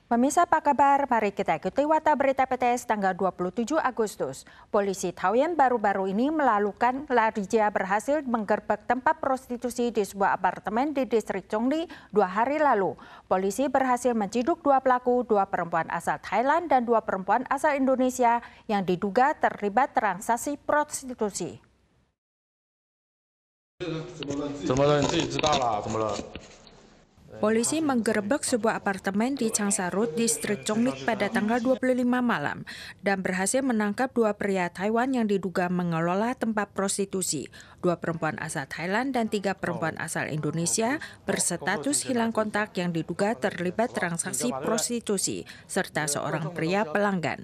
Pemirsa apa kabar? Mari kita ikuti Warta Berita PTS tanggal 27 Agustus. Polisi Taoyuan baru-baru ini melakukan razia berhasil menggerbek tempat prostitusi di sebuah apartemen di distrik Chongli 2 hari lalu. Polisi berhasil menciduk 2 pelaku, 2 perempuan asal Thailand dan 2 perempuan asal Indonesia yang diduga terlibat transaksi prostitusi. 怎么了？你自己知道啦？怎么了？ Polisi menggerebek sebuah apartemen di Changsha-road, distrik Chongli pada tanggal 25 malam dan berhasil menangkap 2 pria Taiwan yang diduga mengelola tempat prostitusi. 2 perempuan asal Thailand dan 3 perempuan asal Indonesia berstatus hilang kontak yang diduga terlibat transaksi prostitusi, serta seorang pria pelanggan.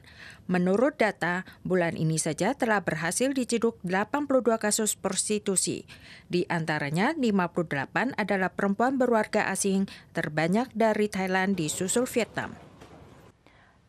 Menurut data, bulan ini saja telah berhasil diciduk 82 kasus prostitusi. Di antaranya 58 adalah perempuan berwarga asing, terbanyak dari Thailand disusul Vietnam.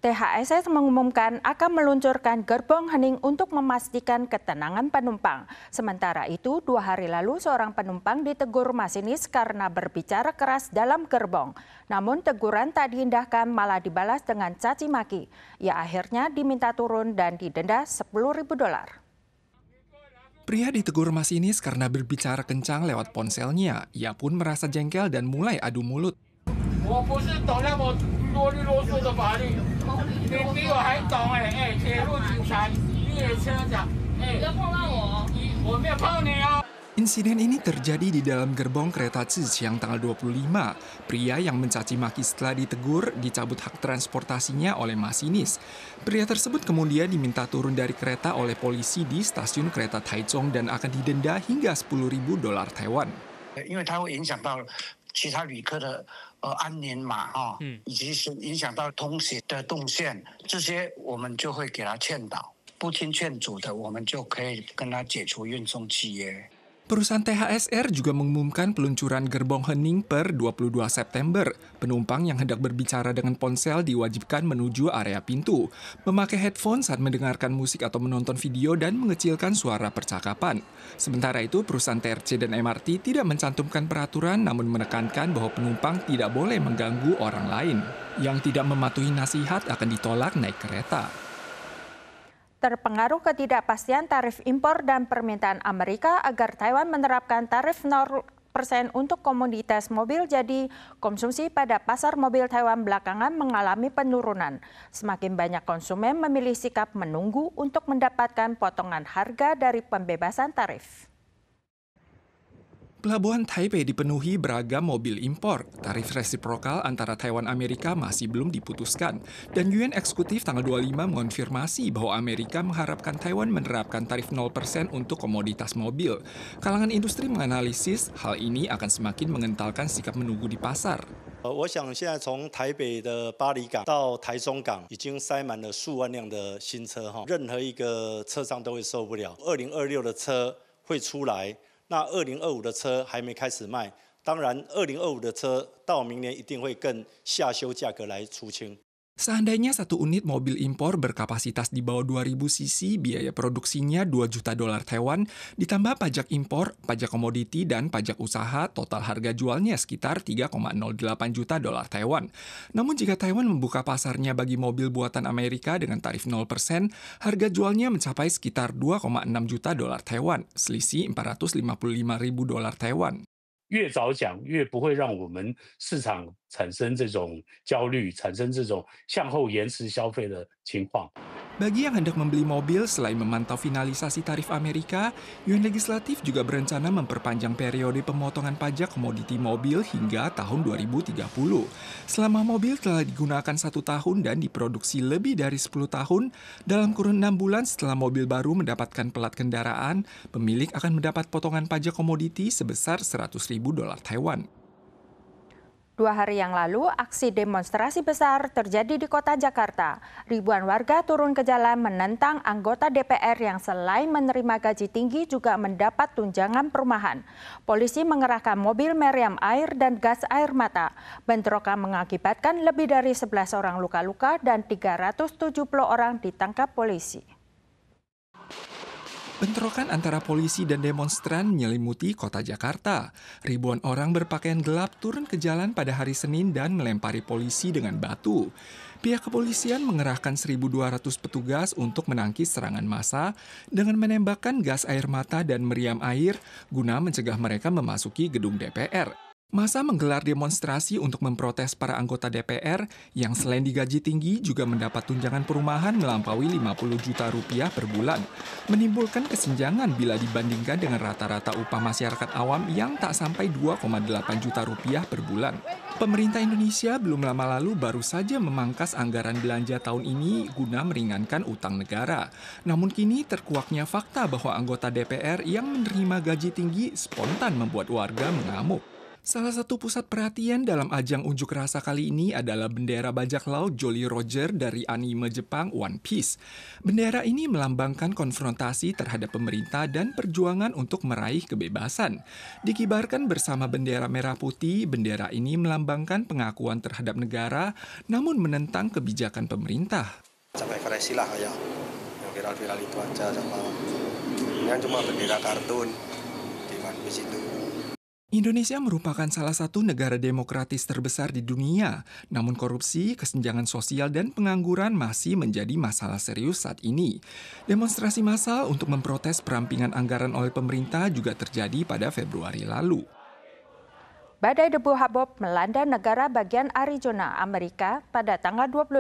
THSS mengumumkan akan meluncurkan gerbong hening untuk memastikan ketenangan penumpang. Sementara itu, 2 hari lalu seorang penumpang ditegur masinis karena berbicara keras dalam gerbong. Namun teguran tak diindahkan, malah dibalas dengan caci maki. Ia akhirnya diminta turun dan didenda $10.000. Pria ditegur masinis karena berbicara kencang lewat ponselnya. Ia pun merasa jengkel dan mulai adu mulut. 我不是懂那么啰里啰嗦的法律，你比我还懂铁路警察、列车长，不要碰到我，我没有碰你哦。 Insiden ini terjadi di dalam gerbong kereta Zhiqiang tanggal 25. Pria yang mencaci maki setelah ditegur dicabut hak transportasinya oleh masinis. Pria tersebut kemudian diminta turun dari kereta oleh polisi di stasiun kereta Taichung dan akan didenda hingga $10.000 Taiwan. 因为它会影响到其他旅客的安宁嘛，以及是影响到通行的动线，这些我们就会给他劝导。不听劝阻的，我们就可以跟他解除运送契约。 Perusahaan THSR juga mengumumkan peluncuran gerbong hening per 22 September. Penumpang yang hendak berbicara dengan ponsel diwajibkan menuju area pintu, memakai headphone saat mendengarkan musik atau menonton video dan mengecilkan suara percakapan. Sementara itu, perusahaan TRC dan MRT tidak mencantumkan peraturan namun menekankan bahwa penumpang tidak boleh mengganggu orang lain. Yang tidak mematuhi nasihat akan ditolak naik kereta. Terpengaruh ketidakpastian tarif impor dan permintaan Amerika agar Taiwan menerapkan tarif 0% untuk komoditas mobil, jadi konsumsi pada pasar mobil Taiwan belakangan mengalami penurunan. Semakin banyak konsumen memilih sikap menunggu untuk mendapatkan potongan harga dari pembebasan tarif. Pelabuhan Taipei dipenuhi beragam mobil impor. Tarif resiprokal antara Taiwan Amerika masih belum diputuskan. Dan UN Eksekutif tanggal 25 mengonfirmasi bahwa Amerika mengharapkan Taiwan menerapkan tarif 0% untuk komoditas mobil. Kalangan industri menganalisis hal ini akan semakin mengentalkan sikap menunggu di pasar. 我想现在从台北的巴黎港到台中港已经塞满了数万辆的新车，任何一个车商都会受不了。2026的车会出来。 那2025的车还没开始卖，当然2025的车到明年一定会更下修价格来出清。 Seandainya satu unit mobil impor berkapasitas di bawah 2000 cc, biaya produksinya $2 juta Taiwan, ditambah pajak impor, pajak komoditi, dan pajak usaha, total harga jualnya sekitar $3,08 juta Taiwan. Namun jika Taiwan membuka pasarnya bagi mobil buatan Amerika dengan tarif 0%, harga jualnya mencapai sekitar $2,6 juta Taiwan, selisih $455.000 Taiwan. 越早讲，越不会让我们市场产生这种焦虑，产生这种向后延迟消费的情况。 Bagi yang hendak membeli mobil, selain memantau finalisasi tarif Amerika, UN Legislatif juga berencana memperpanjang periode pemotongan pajak komoditi mobil hingga tahun 2030. Selama mobil telah digunakan 1 tahun dan diproduksi lebih dari 10 tahun, dalam kurun 6 bulan setelah mobil baru mendapatkan plat kendaraan, pemilik akan mendapat potongan pajak komoditi sebesar $100.000 Taiwan. 2 hari yang lalu, aksi demonstrasi besar terjadi di kota Jakarta. Ribuan warga turun ke jalan menentang anggota DPR yang selain menerima gaji tinggi juga mendapat tunjangan perumahan. Polisi mengerahkan mobil meriam air dan gas air mata. Bentrokan mengakibatkan lebih dari 11 orang luka-luka dan 370 orang ditangkap polisi. Bentrokan antara polisi dan demonstran menyelimuti kota Jakarta. Ribuan orang berpakaian gelap turun ke jalan pada hari Senin dan melempari polisi dengan batu. Pihak kepolisian mengerahkan 1.200 petugas untuk menangkis serangan massa dengan menembakkan gas air mata dan meriam air guna mencegah mereka memasuki gedung DPR. Massa menggelar demonstrasi untuk memprotes para anggota DPR yang selain digaji tinggi juga mendapat tunjangan perumahan melampaui 50 juta rupiah per bulan, menimbulkan kesenjangan bila dibandingkan dengan rata-rata upah masyarakat awam yang tak sampai 2,8 juta rupiah per bulan. Pemerintah Indonesia belum lama lalu baru saja memangkas anggaran belanja tahun ini guna meringankan utang negara. Namun kini terkuaknya fakta bahwa anggota DPR yang menerima gaji tinggi spontan membuat warga mengamuk. Salah satu pusat perhatian dalam ajang unjuk rasa kali ini adalah bendera bajak laut Jolly Roger dari anime Jepang One Piece. Bendera ini melambangkan konfrontasi terhadap pemerintah dan perjuangan untuk meraih kebebasan. Dikibarkan bersama bendera merah putih, bendera ini melambangkan pengakuan terhadap negara namun menentang kebijakan pemerintah. Sampai koreksi lah kayak yang viral-viral itu aja sama yang cuma bendera kartun di One Piece itu. Indonesia merupakan salah satu negara demokratis terbesar di dunia, namun korupsi, kesenjangan sosial, dan pengangguran masih menjadi masalah serius saat ini. Demonstrasi massal untuk memprotes perampingan anggaran oleh pemerintah juga terjadi pada Februari lalu. Badai debu Habib melanda negara bagian Arizona, Amerika pada tanggal 25.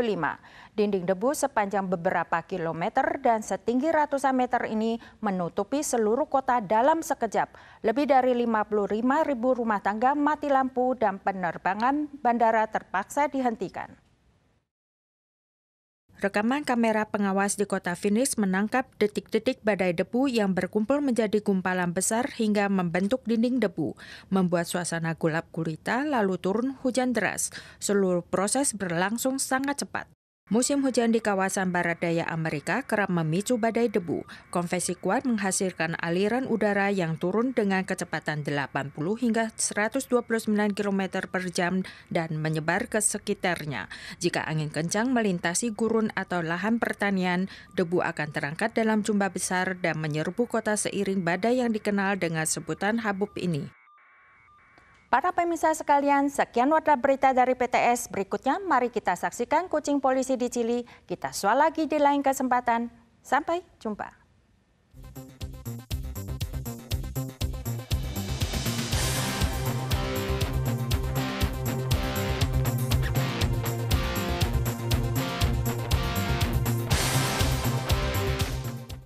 Dinding debu sepanjang beberapa kilometer dan setinggi ratusan meter ini menutupi seluruh kota dalam sekejap. Lebih dari 55.000 rumah tangga mati lampu dan penerbangan bandara terpaksa dihentikan. Rekaman kamera pengawas di kota Phoenix menangkap detik-detik badai debu yang berkumpul menjadi gumpalan besar hingga membentuk dinding debu, membuat suasana gelap gulita lalu turun hujan deras. Seluruh proses berlangsung sangat cepat. Musim hujan di kawasan barat daya Amerika kerap memicu badai debu. Konveksi kuat menghasilkan aliran udara yang turun dengan kecepatan 80 hingga 129 km per jam dan menyebar ke sekitarnya. Jika angin kencang melintasi gurun atau lahan pertanian, debu akan terangkat dalam jumlah besar dan menyerbu kota seiring badai yang dikenal dengan sebutan Habib ini. Para pemirsa sekalian, sekian warta berita dari PTS. Berikutnya, mari kita saksikan kucing polisi di Chili. Kita soal lagi di lain kesempatan. Sampai jumpa.